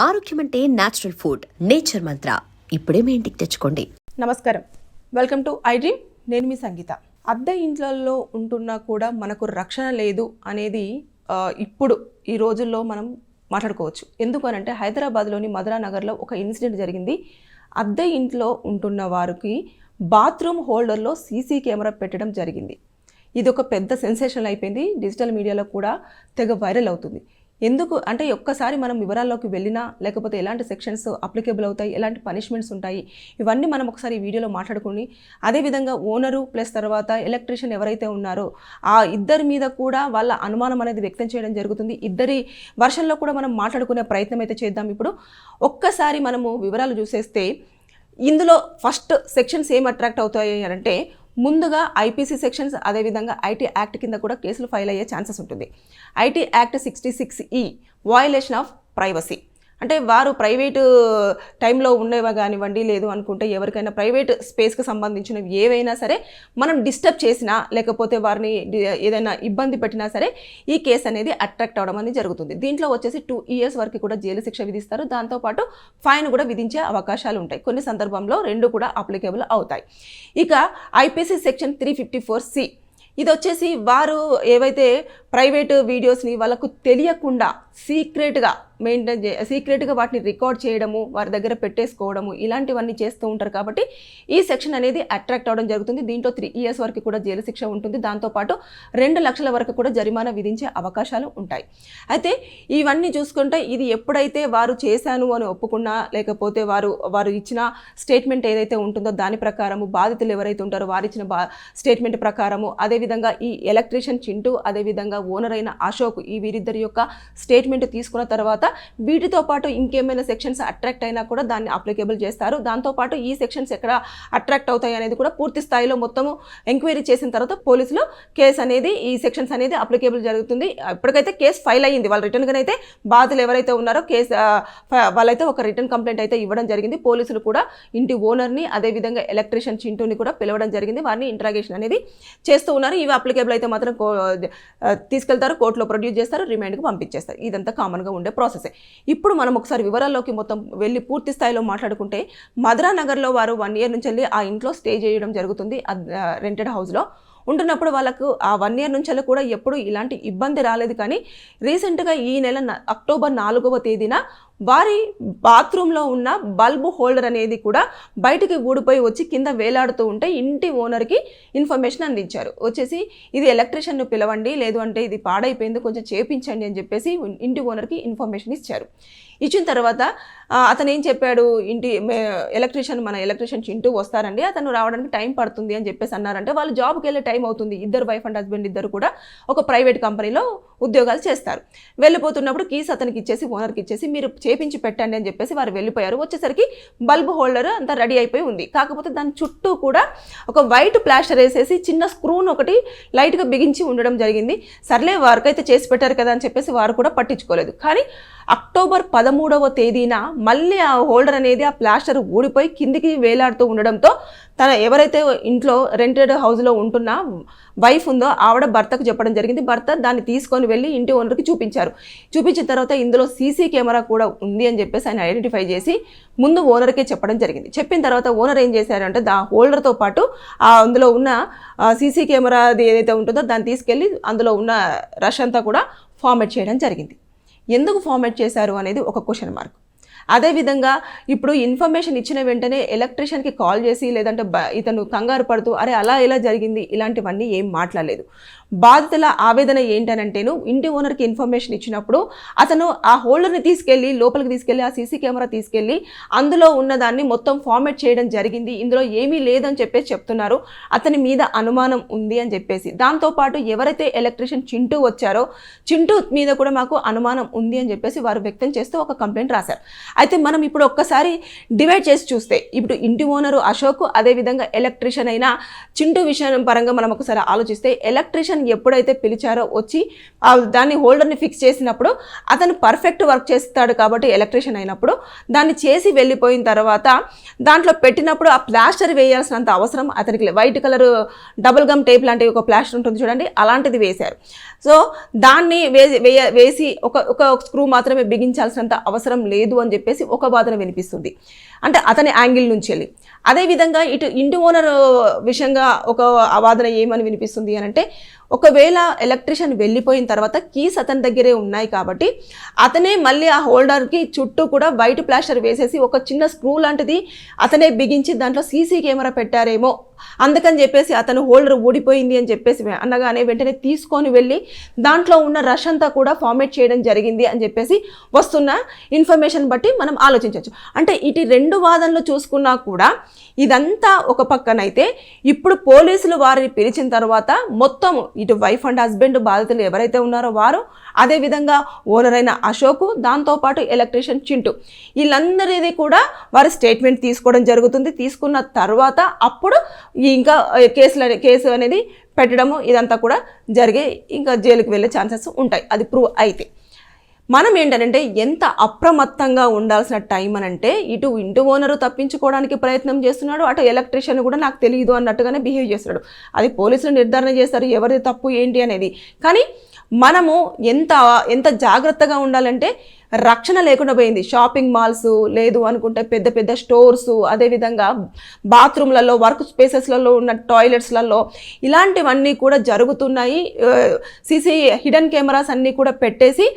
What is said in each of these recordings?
ఆరోగ్యం అంటే natural food. Nature మంత్ర ఇప్పుడే మీ ఇంటికి తెచ్చుకోండి. నమస్కారం, వెల్కమ్ టు ఐ డ్రీమ్. నేను మీ సంగీత. అద్దె ఇంట్లలో ఉంటున్నా కూడా మనకు రక్షణ లేదు అనేది ఇప్పుడు ఈ రోజుల్లో మనం మాట్లాడుకోవచ్చు. ఎందుకు అనంటే హైదరాబాద్లోని మధురా నగర్లో ఒక ఇన్సిడెంట్ జరిగింది. అద్దె ఇంట్లో ఉంటున్న వారికి బాత్రూమ్ హోల్డర్లో సీసీ కెమెరా పెట్టడం జరిగింది. ఇది ఒక పెద్ద సెన్సేషన్ అయిపోయింది. డిజిటల్ మీడియాలో కూడా తెగ వైరల్ అవుతుంది. ఎందుకు అంటే ఒక్కసారి మనం వివరాల్లోకి వెళ్ళినా, లేకపోతే ఎలాంటి సెక్షన్స్ అప్లికేబుల్ అవుతాయి, ఎలాంటి పనిష్మెంట్స్ ఉంటాయి, ఇవన్నీ మనం ఒకసారి ఈ వీడియోలో మాట్లాడుకుని, అదేవిధంగా ఓనరు ప్లస్ తర్వాత ఎలక్ట్రీషియన్ ఎవరైతే ఉన్నారో ఆ ఇద్దరి మీద కూడా వాళ్ళ అనుమానం అనేది వ్యక్తం చేయడం జరుగుతుంది. ఇద్దరి వర్షన్లో కూడా మనం మాట్లాడుకునే ప్రయత్నం అయితే చేద్దాం. ఇప్పుడు ఒక్కసారి మనము వివరాలు చూసేస్తే ఇందులో ఫస్ట్ సెక్షన్స్ ఏం అట్రాక్ట్ అవుతాయి అంటే, ముందుగా ఐపీసీ సెక్షన్స్, అదేవిధంగా ఐటీ యాక్ట్ కింద కూడా కేసులు ఫైల్ అయ్యే ఛాన్సెస్ ఉంటుంది. IT act 66E violation of privacy, అంటే వారు ప్రైవేటు టైంలో ఉండేవా కానివ్వండి, లేదు అనుకుంటే ఎవరికైనా ప్రైవేట్ స్పేస్కి సంబంధించినవి ఏవైనా సరే మనం డిస్టర్బ్ చేసినా, లేకపోతే వారిని ఏదైనా ఇబ్బంది పెట్టినా సరే ఈ కేసు అనేది అట్రాక్ట్ అవడం అనేది జరుగుతుంది. దీంట్లో వచ్చేసి 2 years వరకు కూడా జైలు శిక్ష విధిస్తారు. దాంతోపాటు ఫైన్ కూడా విధించే అవకాశాలు ఉంటాయి. కొన్ని సందర్భంలో రెండు కూడా అప్లికేబుల్ అవుతాయి. ఇక ఐపీసీ సెక్షన్ 354C, ఇది వచ్చేసి వారు ఏవైతే ప్రైవేట్ వీడియోస్ని వాళ్ళకు తెలియకుండా సీక్రెట్గా వాటిని రికార్డ్ చేయడము, వారి దగ్గర పెట్టేసుకోవడము, ఇలాంటివన్నీ చేస్తూ ఉంటారు. కాబట్టి ఈ సెక్షన్ అనేది అట్రాక్ట్ అవ్వడం జరుగుతుంది. దీంట్లో 3 years వరకు కూడా జైలు శిక్ష ఉంటుంది. దాంతోపాటు 2 లక్షల వరకు కూడా జరిమానా విధించే అవకాశాలు ఉంటాయి. అయితే ఇవన్నీ చూసుకుంటే ఇది ఎప్పుడైతే వారు చేశాను అని ఒప్పుకున్నా, లేకపోతే వారు ఇచ్చిన స్టేట్మెంట్ ఏదైతే ఉంటుందో దాని ప్రకారము, బాధితులు ఎవరైతే ఉంటారో వారు ఇచ్చిన స్టేట్మెంట్ ప్రకారము, అదేవిధంగా ఈ ఎలక్ట్రీషియన్ చింటూ, అదేవిధంగా ఓనర్ అయిన అశోక్, ఈ వీరిద్దరి యొక్క స్టేట్మెంట్ తీసుకున్న తర్వాత వీటితో పాటు ఇంకేమైనా సెక్షన్స్ అట్రాక్ట్ అయినా కూడా దాన్ని అప్లికేబుల్ చేస్తారు. దాంతోపాటు ఈ సెక్షన్స్ ఎక్కడ అట్రాక్ట్ అవుతాయి అనేది కూడా పూర్తి స్థాయిలో మొత్తము ఎంక్వైరీ చేసిన తర్వాత పోలీసులు కేసు అనేది, ఈ సెక్షన్స్ అనేది అప్లికేబుల్ జరుగుతుంది. ఇప్పటికైతే కేసు ఫైల్ అయ్యింది. వాళ్ళు రిటర్న్గా అయితే బాధితులు ఎవరైతే ఉన్నారో కేసు వాళ్ళైతే ఒక రిటర్న్ కంప్లైంట్ అయితే ఇవ్వడం జరిగింది. పోలీసులు కూడా ఇంటి ఓనర్ని, అదేవిధంగా ఎలక్ట్రీషియన్ చింటూని కూడా పిలవడం జరిగింది. వారిని ఇంట్రాగేషన్ అనేది చేస్తూ ఉన్నారు. ఇవి అప్లికేబుల్ అయితే మాత్రం తీసుకెళ్తారు, కోర్టులో ప్రొడ్యూస్ చేస్తారు, రిమాండ్కి పంపించేస్తారు. ఇదంతా కామన్గా ఉండే ప్రాసెసే. ఇప్పుడు మనం ఒకసారి వివరాల్లోకి మొత్తం వెళ్ళి పూర్తి స్థాయిలో మాట్లాడుకుంటే, మధురా నగర్లో వారు 1 year నుంచి వెళ్ళి ఆ ఇంట్లో స్టే చేయడం జరుగుతుంది. రెంటెడ్ హౌస్లో ఉంటున్నప్పుడు వాళ్ళకు ఆ 1 year నుంచి కూడా ఎప్పుడు ఇలాంటి ఇబ్బంది రాలేదు. కానీ రీసెంట్గా ఈ నెల అక్టోబర్ 4వ తేదీన వారి బాత్రూంలో ఉన్న బల్బు హోల్డర్ అనేది కూడా బయటికి ఊడిపోయి వచ్చి కింద వేలాడుతూ ఉంటే ఇంటి ఓనర్కి ఇన్ఫర్మేషన్ అందించారు. వచ్చేసి ఇది ఎలక్ట్రీషియన్ను పిలవండి, లేదు అంటే ఇది పాడైపోయింది, కొంచెం చేపించండి అని చెప్పేసి ఇంటి ఓనర్కి ఇన్ఫర్మేషన్ ఇచ్చారు. ఇచ్చిన తర్వాత అతను ఏం చెప్పాడు, మన ఎలక్ట్రీషియన్ చింటూ వస్తారండి, అతను రావడానికి టైం పడుతుంది అని చెప్పేసి అన్నారంటే, వాళ్ళు జాబ్కి వెళ్ళే టైం అవుతుంది. ఇద్దరు వైఫ్ అండ్ హస్బెండ్ ఇద్దరు కూడా ఒక ప్రైవేట్ కంపెనీలో ఉద్యోగాలు చేస్తారు. వెళ్ళిపోతున్నప్పుడు కీస్ అతనికి ఇచ్చేసి, ఓనర్కి ఇచ్చేసి మీరు చేపించి పెట్టండి అని చెప్పేసి వారు వెళ్ళిపోయారు. వచ్చేసరికి బల్బ్ హోల్డర్ అంతా రెడీ అయిపోయి ఉంది. కాకపోతే దాని చుట్టూ కూడా ఒక వైట్ ప్లాస్టర్ వేసేసి చిన్న స్క్రూను ఒకటి లైట్గా బిగించి ఉండడం జరిగింది. సర్లే వర్క్ అయితే చేసి పెట్టారు కదా అని చెప్పేసి వారు కూడా పట్టించుకోలేదు. కానీ అక్టోబర్ 13వ తేదీన మళ్ళీ ఆ హోల్డర్ అనేది, ఆ ప్లాస్టర్ ఊడిపోయి కిందికి వేలాడుతూ ఉండడంతో తన ఎవరైతే ఇంట్లో రెంటెడ్ హౌస్లో ఉంటున్న వైఫ్ ఉందో ఆవిడ భర్తకు చెప్పడం జరిగింది. భర్త దాన్ని తీసుకొని వెళ్ళి ఇంటి ఓనర్కి చూపించారు. చూపించిన తర్వాత ఇందులో సీసీ కెమెరా కూడా ఉంది అని చెప్పేసి ఆయన ఐడెంటిఫై చేసి ముందు ఓనర్కే చెప్పడం జరిగింది. చెప్పిన తర్వాత ఓనర్ ఏం చేశారంటే ఆ హోల్డర్తో పాటు అందులో ఉన్న సీసీ కెమెరా ఏదైతే ఉంటుందో దాన్ని తీసుకెళ్ళి అందులో ఉన్న రష్ అంతా కూడా ఫార్మేట్ చేయడం జరిగింది. ఎందుకు ఫార్మేట్ చేశారు అనేది ఒక క్వశ్చన్ మార్క్. అదేవిధంగా ఇప్పుడు ఇన్ఫర్మేషన్ ఇచ్చిన వెంటనే ఎలక్ట్రీషియన్కి కాల్ చేసి, లేదంటే ఇతను కంగారు పడుతూ అరే అలా ఎలా జరిగింది ఇలాంటివన్నీ ఏం మాట్లాడలేదు. బాధితుల ఆవేదన ఏంటనంటేను, ఇంటి ఓనర్కి ఇన్ఫర్మేషన్ ఇచ్చినప్పుడు అతను ఆ హోల్డర్ని తీసుకెళ్ళి లోపలికి తీసుకెళ్ళి ఆ సీసీ కెమెరా తీసుకెళ్ళి అందులో ఉన్నదాన్ని మొత్తం ఫార్మేట్ చేయడం జరిగింది, ఇందులో ఏమీ లేదని చెప్పేసి చెప్తున్నారు, అతని మీద అనుమానం ఉంది అని చెప్పేసి. దాంతోపాటు ఎవరైతే ఎలక్ట్రీషియన్ చింటూ వచ్చారో చింటూ మీద కూడా మాకు అనుమానం ఉంది అని చెప్పేసి వారు వ్యక్తం చేస్తూ ఒక కంప్లైంట్ రాశారు. అయితే మనం ఇప్పుడు ఒక్కసారి డివైడ్ చేసి చూస్తే, ఇప్పుడు ఇంటి ఓనరు అశోక్, అదేవిధంగా ఎలక్ట్రీషియన్ అయిన చింటూ విషయం పరంగా మనం ఒకసారి ఆలోచిస్తే, ఎలక్ట్రీషియన్ ఎలక్ట్రీషియన్ ఎప్పుడైతే పిలిచారో వచ్చి దాన్ని హోల్డర్ని ఫిక్స్ చేసినప్పుడు అతను పర్ఫెక్ట్ వర్క్ చేస్తాడు కాబట్టి ఎలక్ట్రీషియన్ అయినప్పుడు దాన్ని చేసి వెళ్ళిపోయిన తర్వాత దాంట్లో పెట్టినప్పుడు ఆ ప్లాస్టర్ వేయాల్సినంత అవసరం అతనికి white colour double gum tape లాంటి ఒక ప్లాస్టర్ ఉంటుంది చూడండి, అలాంటిది వేశారు. సో దాన్ని వేసి ఒక స్క్రూ మాత్రమే బిగించాల్సినంత అవసరం లేదు అని చెప్పేసి ఒక వాదన వినిపిస్తుంది, అంటే అతని యాంగిల్ నుంచి వెళ్ళి. అదేవిధంగా ఇటు ఇంటి ఓనర్ విషయంగా ఒక వాదన ఏమని వినిపిస్తుంది అని అంటే, ఒకవేళ ఎలక్ట్రీషియన్ వెళ్ళిపోయిన తర్వాత కీస్ అతని దగ్గరే ఉన్నాయి కాబట్టి అతనే మళ్ళీ ఆ హోల్డర్కి చుట్టూ కూడా వైట్ ప్లాస్టర్ వేసేసి ఒక చిన్న స్క్రూ లాంటిది అతనే బిగించి దాంట్లో సీసీ కెమెరా పెట్టారేమో, అందుకని చెప్పేసి అతను హోల్డర్ ఊడిపోయింది అని చెప్పేసి అనగానే వెంటనే తీసుకొని వెళ్ళి దాంట్లో ఉన్న రష్ అంతా కూడా ఫార్మేట్ చేయడం జరిగింది అని చెప్పేసి వస్తున్న ఇన్ఫర్మేషన్ బట్టి మనం ఆలోచించవచ్చు. అంటే ఇటు రెండు వాదనలు చూసుకున్నా కూడా ఇదంతా ఒక పక్కనైతే ఇప్పుడు పోలీసులు వారిని పిలిచిన తర్వాత మొత్తం ఇటు వైఫ్ అండ్ హస్బెండ్ బాధితులు ఎవరైతే ఉన్నారో వారు, అదేవిధంగా ఓనర్ అయిన అశోక్, దాంతోపాటు ఎలక్ట్రీషియన్ చింటూ, వీళ్ళందరిది కూడా వారి స్టేట్మెంట్ తీసుకోవడం జరుగుతుంది. తీసుకున్న తర్వాత అప్పుడు ఇంకా కేసు అనేది పెట్టడము ఇదంతా కూడా జరిగే ఇంకా జైలుకి వెళ్ళే ఛాన్సెస్ ఉంటాయి, అది ప్రూవ్ అయితే. మనం ఏంటంటే ఎంత అప్రమత్తంగా ఉండాల్సిన టైం అనంటే, ఇటు ఇంటి ఓనరు తప్పించుకోవడానికి ప్రయత్నం చేస్తున్నాడు, అటు ఎలక్ట్రీషియన్ కూడా నాకు తెలియదు అన్నట్టుగానే బిహేవ్ చేస్తున్నాడు. అది పోలీసులు నిర్ధారణ చేస్తారు ఎవరిది తప్పు ఏంటి అనేది. కానీ మనము ఎంత జాగ్రత్తగా ఉండాలంటే, రక్షణ లేకుండా పోయింది. షాపింగ్ మాల్స్ లేదు అనుకుంటే పెద్ద పెద్ద స్టోర్సు, అదేవిధంగా బాత్రూమ్లలో, వర్క్ స్పేసెస్లలో ఉన్న టాయిలెట్స్లలో ఇలాంటివన్నీ కూడా జరుగుతున్నాయి. సీసీ హిడెన్ కెమెరాస్ అన్నీ కూడా పెట్టేసి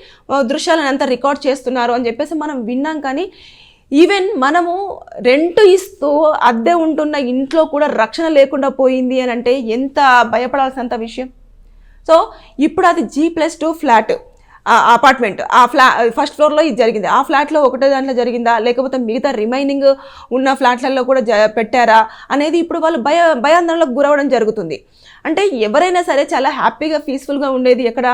దృశ్యాలను అంతా రికార్డ్ చేస్తున్నారు అని చెప్పేసి మనం విన్నాం. కానీ ఈవెన్ మనము రెంట్ ఇస్తూ అద్దె ఉంటున్న ఇంట్లో కూడా రక్షణ లేకుండా పోయింది అని అంటే ఎంత భయపడాల్సినంత విషయం. సో ఇప్పుడు అది G+2 ఫ్లాట్ అపార్ట్మెంట్, ఫస్ట్ ఫ్లోర్లో ఇది జరిగింది. ఆ ఫ్లాట్లో ఒకటే దాంట్లో జరిగిందా, లేకపోతే మిగతా రిమైనింగ్ ఉన్న ఫ్లాట్లలో కూడా పెట్టారా అనేది ఇప్పుడు వాళ్ళు భయాందోళనకు గురవడం జరుగుతుంది. అంటే ఎవరైనా సరే చాలా హ్యాపీగా పీస్ఫుల్గా ఉండేది ఎక్కడ,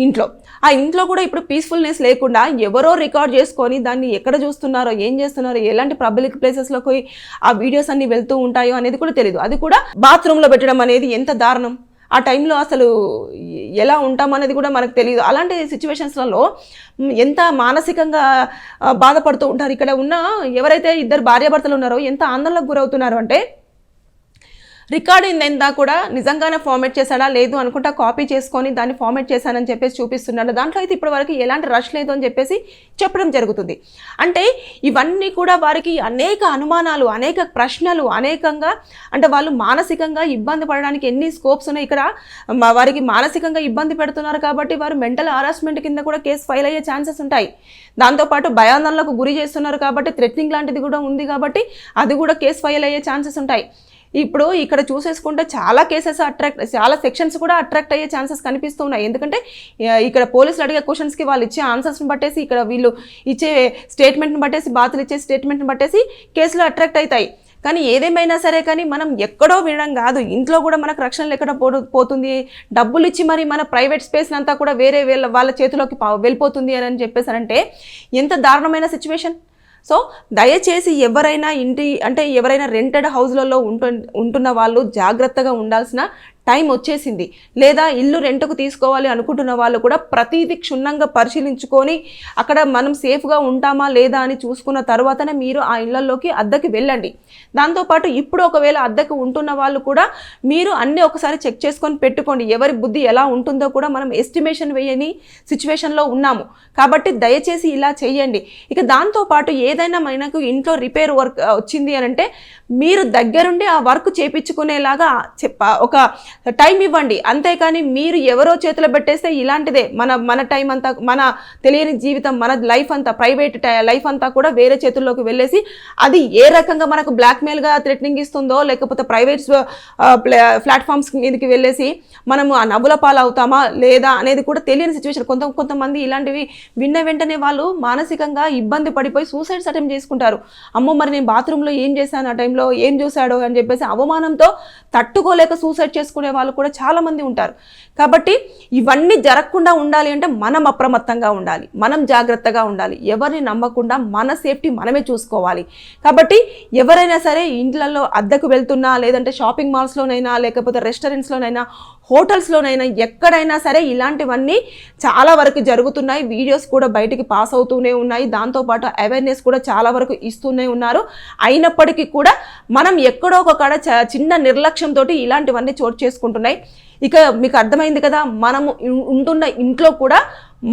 ఇంట్లో. ఆ ఇంట్లో కూడా ఇప్పుడు పీస్ఫుల్నెస్ లేకుండా ఎవరో రికార్డ్ చేసుకొని దాన్ని ఎక్కడ చూస్తున్నారో, ఏం చేస్తున్నారో, ఎలాంటి పబ్లిక్ ప్లేసెస్లోకి ఆ వీడియోస్ అన్ని వెళ్తూ ఉంటాయో అనేది కూడా తెలియదు. అది కూడా బాత్రూంలో పెట్టడం అనేది ఎంత దారుణం. ఆ టైంలో అసలు ఎలా ఉంటామనేది కూడా మనకు తెలియదు. అలాంటి సిచ్యువేషన్స్లలో ఎంత మానసికంగా బాధపడుతూ ఉంటారు. ఇక్కడ ఉన్న ఎవరైతే ఇద్దరు భార్యాభర్తలు ఉన్నారో ఎంత ఆందోళనకు గురవుతున్నారు అంటే, రికార్డింగ్ ఎంత కూడా నిజంగానే ఫార్మేట్ చేశాడా లేదు అనుకుంటా కాపీ చేసుకొని దాన్ని ఫార్మేట్ చేశానని చెప్పేసి చూపిస్తున్నాడు. దాంట్లో అయితే ఇప్పటి వరకు ఎలాంటి రష్ లేదు అని చెప్పేసి చెప్పడం జరుగుతుంది. అంటే ఇవన్నీ కూడా వారికి అనేక అనుమానాలు, అనేక ప్రశ్నలు, అనేకంగా అంటే వాళ్ళు మానసికంగా ఇబ్బంది పడడానికి ఎన్ని స్కోప్స్ ఉన్నాయి. ఇక్కడ వారికి మానసికంగా ఇబ్బంది పెడుతున్నారు కాబట్టి వారు మెంటల్ హరాస్మెంట్ కింద కూడా కేసు ఫైల్ అయ్యే ఛాన్సెస్ ఉంటాయి. దాంతోపాటు భయాందోళనలకు గురి చేస్తున్నారు కాబట్టి థ్రెటనింగ్ లాంటిది కూడా ఉంది కాబట్టి అది కూడా కేసు ఫైల్ అయ్యే ఛాన్సెస్ ఉంటాయి. ఇప్పుడు ఇక్కడ చూసేసుకుంటే చాలా కేసెస్ చాలా సెక్షన్స్ కూడా అట్రాక్ట్ అయ్యే ఛాన్సెస్ కనిపిస్తూ ఉన్నాయి. ఎందుకంటే ఇక్కడ పోలీసులు అడిగే క్వశ్చన్స్కి వాళ్ళు ఇచ్చే ఆన్సర్స్ని బట్టేసి, ఇక్కడ వీళ్ళు ఇచ్చే స్టేట్మెంట్ని బట్టేసి, బాతులు ఇచ్చే స్టేట్మెంట్ని బట్టేసి కేసులు అట్రాక్ట్ అవుతాయి. కానీ ఏదేమైనా సరే కానీ మనం ఎక్కడో వినడం కాదు, ఇంట్లో కూడా మనకు రక్షణ ఎక్కడ పోతుంది, డబ్బులు ఇచ్చి మరి మన ప్రైవేట్ స్పేస్ అంతా కూడా వేరే వాళ్ళ చేతిలోకి వెళ్ళిపోతుంది అని చెప్పేసారంటే ఎంత దారుణమైన సిచ్యువేషన్. సో దయచేసి ఎవరైనా రెంటెడ్ హౌస్లలో ఉంటున్న వాళ్ళు జాగ్రత్తగా ఉండాల్సిన టైం వచ్చేసింది. లేదా ఇల్లు రెంట్కు తీసుకోవాలి అనుకుంటున్న వాళ్ళు కూడా ప్రతిదీ క్షుణ్ణంగా పరిశీలించుకొని అక్కడ మనం సేఫ్గా ఉంటామా లేదా అని చూసుకున్న తర్వాతనే మీరు ఆ ఇళ్లలోకి అద్దెకి వెళ్ళండి. దాంతోపాటు ఇప్పుడు ఒకవేళ అద్దెకు ఉంటున్న వాళ్ళు కూడా మీరు అన్నీ ఒకసారి చెక్ చేసుకొని పెట్టుకోండి. ఎవరి బుద్ధి ఎలా ఉంటుందో కూడా మనం ఎస్టిమేషన్ వేయని సిచ్యువేషన్లో ఉన్నాము కాబట్టి దయచేసి ఇలా చేయండి. ఇక దాంతోపాటు ఏదైనా మనకు ఇంట్లో రిపేర్ వర్క్ వచ్చింది అని అంటే మీరు దగ్గరుండి ఆ వర్క్ చేయించుకునేలాగా ఒక టైం ఇవ్వండి. అంతేకాని మీరు ఎవరో చేతిలో పెట్టేస్తే ఇలాంటిదే మన టైం అంతా, మన తెలియని జీవితం, మన లైఫ్ అంతా, ప్రైవేట్ లైఫ్ అంతా కూడా వేరే చేతుల్లోకి వెళ్ళేసి అది ఏ రకంగా మనకు బ్లాక్మెయిల్గా థ్రెటనింగ్ ఇస్తుందో, లేకపోతే ప్రైవేట్ ప్లాట్ఫామ్స్ మీదకి వెళ్ళేసి మనము ఆ నవ్వుల పాలు అవుతామా లేదా అనేది కూడా తెలియని సిచ్యువేషన్. కొంతమంది ఇలాంటివి విన్న వెంటనే వాళ్ళు మానసికంగా ఇబ్బంది పడిపోయి సూసైడ్స్ అటెంప్ట్ చేసుకుంటారు. అమ్మో మరి నేను బాత్రూంలో ఏం చేశాను, ఆ టైంలో ఏం చూశాడో అని చెప్పేసి అవమానంతో తట్టుకోలేక సూసైడ్ చేసుకునే వాళ్ళు కూడా చాలా మంది ఉంటారు. కాబట్టి ఇవన్నీ జరగకుండా ఉండాలి అంటే మనం అప్రమత్తంగా ఉండాలి, మనం జాగ్రత్తగా ఉండాలి, ఎవరిని నమ్మకుండా మన సేఫ్టీ మనమే చూసుకోవాలి. కాబట్టి ఎవరైనా సరే ఇంట్లలో అద్దెకు వెళ్తున్నా, లేదంటే షాపింగ్ మాల్స్లోనైనా, లేకపోతే రెస్టారెంట్స్లోనైనా, హోటల్స్లోనైనా ఎక్కడైనా సరే ఇలాంటివన్నీ చాలా వరకు జరుగుతున్నాయి. వీడియోస్ కూడా బయటికి పాస్ అవుతూనే ఉన్నాయి. దాంతోపాటు అవేర్నెస్ కూడా చాలా వరకు ఇస్తూనే ఉన్నారు. అయినప్పటికీ కూడా మనం ఎక్కడో ఒక కాడ చిన్న నిర్లక్ష్యంతో ఇలాంటివన్నీ చోటు చేసుకుంటున్నాయి. ఇక మీకు అర్థమైంది కదా, మనము ఉంటున్న ఇంట్లో కూడా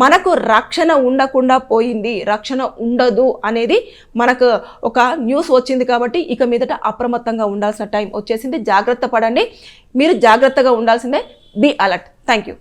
మనకు రక్షణ ఉండకుండా పోయింది, రక్షణ ఉండదు అనేది మనకు ఒక న్యూస్ వచ్చింది. కాబట్టి ఇక మీదట అప్రమత్తంగా ఉండాల్సిన టైం వచ్చేసింది. జాగ్రత్త పడండి, మీరు జాగ్రత్తగా ఉండాల్సిందే. Be alert. Thank you.